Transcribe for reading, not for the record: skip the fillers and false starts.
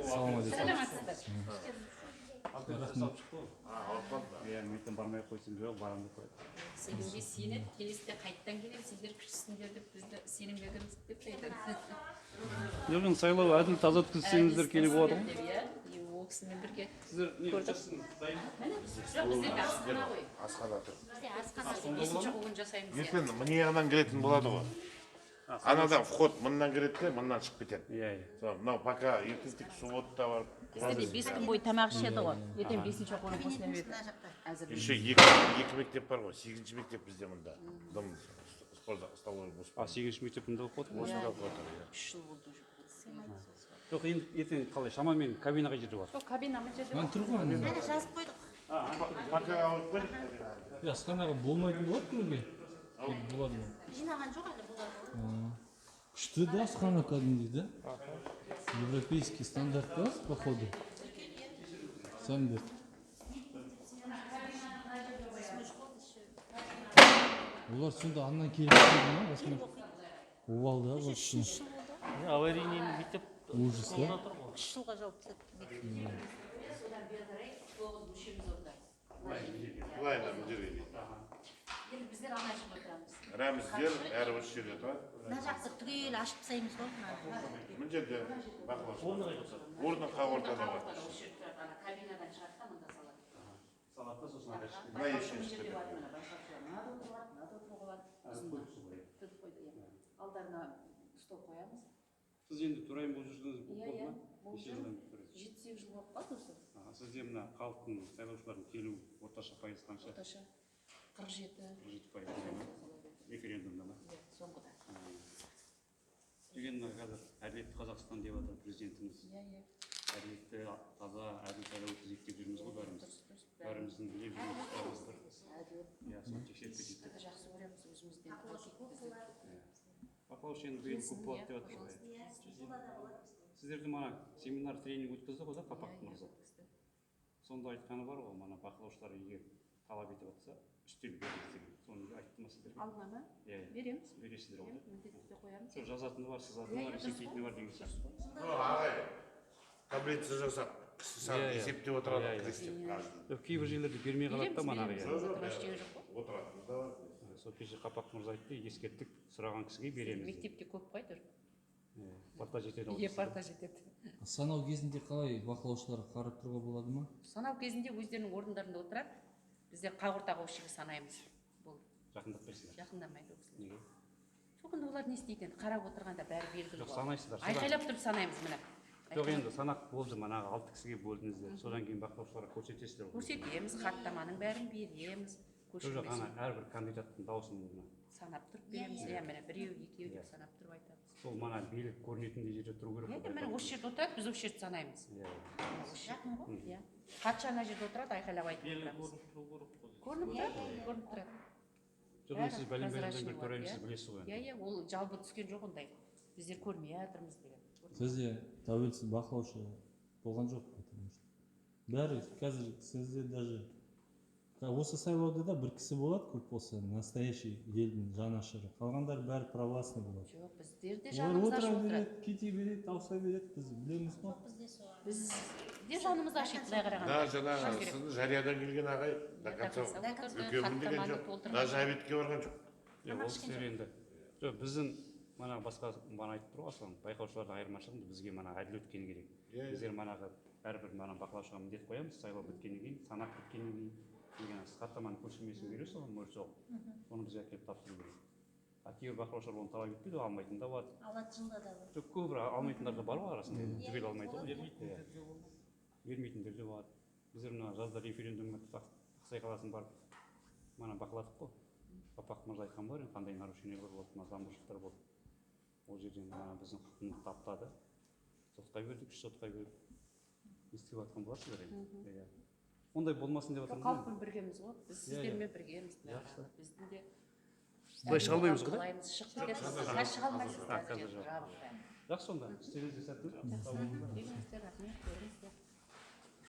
Саламатсыздар. Мен бармай ақ қойсам жоқ, барамын деп қояды. Сенімге сенеді, келесіде қайттан келем, сендер күштісіңдер деп бізді сенімге кіргізді деп айтады. Жоқ, енді сайлау әділ таза өткізсеңіздер келіп болады ғой. Ол кісімен бірге Сіздер не көрдік. Жоқ, біздерде асхана ғой. Асхана тұр. Бізде асхана деп бесінші қуғын жасаймыз. Ертең мына жағынан келетін болады ғой. Анадан вход мындан кіреді де, мындан шығып кетеді. Иә. Мынау пока ертістік субботта барып. Бізде 5 күн бойы тамақ ішеді ғой. Ертең 5-ші қуғын қосылып еді. Еще екі мектеп бар ғой. 8-ші мектеп бізде мұнда. Дым столовый бос. 8-ші мектеп мұнда оқып отыр. Осында оқып отыр. 3 жыл болды уже. Жоқ, енді ертең қалай шамамен кабинаға жетіп бар. Жоқ, кабина мына жерде. Мен тұрған. Әне жазып қойдық. Пока алып қойдық. Асханаға болмайтын болады кіруге. Болады ма? Жинаған жоқ әлі болады. Күшті да асхана кәдімгідей да. Европейский стандарт да, походу. Сәндер. Олар сонда аннан келіп келді ма? Осымен обал да вообще. Аварийный бүйтіп Ужас да. 3 жылға жауып тастады. Былай мына жерге. Енді біздер ана жерде отырамыз. Рәміздер әрі осы жерде тұрады. Мына жақты түгел ашып тастаймыз ғой. Мына жерде бақылаушы. Орныққа ортада бар. Кабинадан шығады да мында салады. салатта сосын ары шығып. Мына ешкім шығып кетеді. Алдарына стол қоямыз. Сіз енді тұрайын болып жүрсіңіз болды ма? Болып Неше жүр. жылдан бері тұрайын? 7-8 жыл болып қалды осы. Сізде мына халықтың сайлаушылардың келу орташа пайыз қанша? Орташа 47%. Референдумда ма? Соңғыда. Дегенмен қазір әділетті Қазақстан деп жатыр президентіміз. Әділетті, таза, әділ сайлау өткізейік деп жүрміз ғой бәріміз. Бәріміздің біліп жүрген тұстарымыз бар. Иә, соны тексеріп кетейік. Жақсы көреміз өзімізден. Бақылаушы енді биыл көп болады деп жатыр. Сіздерде мана семинар тренинг өткізді ғой да Қапақ мырза. Сонда айтқаны бар ғой, мана бақылаушылар егер талап етіп жатса, үстел беріңіз деген. Соны айтты ма сіздерге? Алдына ма? Иә. Береміз. Бересіздер ғой. Міндетті қоямыз. Сол жазатыны бар, сызатыны бар, есептейтіні бар деген сияқты. Ағай, таблица жасап, кісі санын есептеп отырады, кірістеп. Кейбір жерлерде бермей қалады да манағы. Отыратыны да бар. Сол кеше Қапақ мырза айтты, ескерттік, сұраған кісіге береміз. Мектепте көп қой тұр. Парта жетеді ғой. Парта жетеді. Санау кезінде қалай бақылаушыларға қарап тұруға болады ма? Санау кезінде өздерінің орындарында отырады. Біздер қағыртаға осы жерге санаймыз. Жақындап берсіздер. Жақындамайды ол кісілер. Неге? Жоқ, енді олар не істейді енді, қарап отырғанда бәрі белгілі. Жоқ, санайсыздар. Айқайлап тұрып санаймыз міне. Жоқ, енді санақ болды, манағы 6 кісіге бөлдіңіздер. Содан кейін бақылаушыларға көрсетесіздер ғой. Көрсетеміз, хаттаманың бәрін береміз. Жоқ, ана әрбір кандидаттың дауысын санап тұрып береміз. Иә, міне біреу, екеу деп санап тұрып айтамыз. сол мана билік көрінетіндей жерде тұру керек. Енді міне осы жерде отырады, біз осы жерде санаймыз. Жақын ғой, иә. Хатшы ана жерде отырады, айқайлап айтып отырамыз. Көрініп тұрады. Жоқ, енді сіз бәлен-бәленден бір төрайымсыз білесіз ғой. Иә, ол жалпы түскен жоқ ондай. Біздер көрмей жатырмыз деген. Сізде тәуелсіз бақылаушы болған жоқ. Бәрі қазір сізде даже осы сайлауда да бір кісі болады, көп болса, настоящий елдің жанашыры. Қалғандар бәрі провластный болады. Жоқ, біздерде жанымыз ашып отырады. Кете береді, тауса береді, біз білеміз ғой. Бізде жанымыз ашып былай қарағанда. Жаңағы сіздің жариядан келген ағай, үлкенмін деген жоқ. Даже обедке барған жоқ. Ол кісілер енді. Жоқ, біздің манағы басқа бана айтып тұр ғой, Аслан, байқаушылардың айырмашылығы бізге мана әділ өткен керек. Біздер манағы әрбір мана бақылаушыға міндет қоямыз, сайлау біткеннен кейін, санақ біткеннен кейін деген хаттаманың көшірмесін бересіз ғой, мөлшер. Оны бізге әкеліп тапсыру керек. Кейбір бақылаушылар оны талап етпейді, алмайтын да бар. Алатын жылда да бар. Жоқ, көбір алмайтындар да бар ғой арасында. Түгел алмайды ғой. Бермейтіндер де бар. Біздер мына жазда референдумға Ақсай қаласын барып, мана бақыладық қой. Қапақ мырза айтқан бар, қандай нарушениелер болды, заңбұзушылықтар болды. Ол жерден біздің құқығымызды таптады. Сотқа бердік, сотқа бердік. Естіп жатқан боларсыздар енді. Ондай болмасын деп жатырмыз. Халықпен біргеміз ғой. Біз сіздермен біргеміз. Біздің де былай шыға алмаймыз ғой да? Шығып кетесіз. Қазір шыға алмайсыз. Жақсы онда. Істеріңізде сәттілік. Келіңіздер, рахмет, көріңіздер.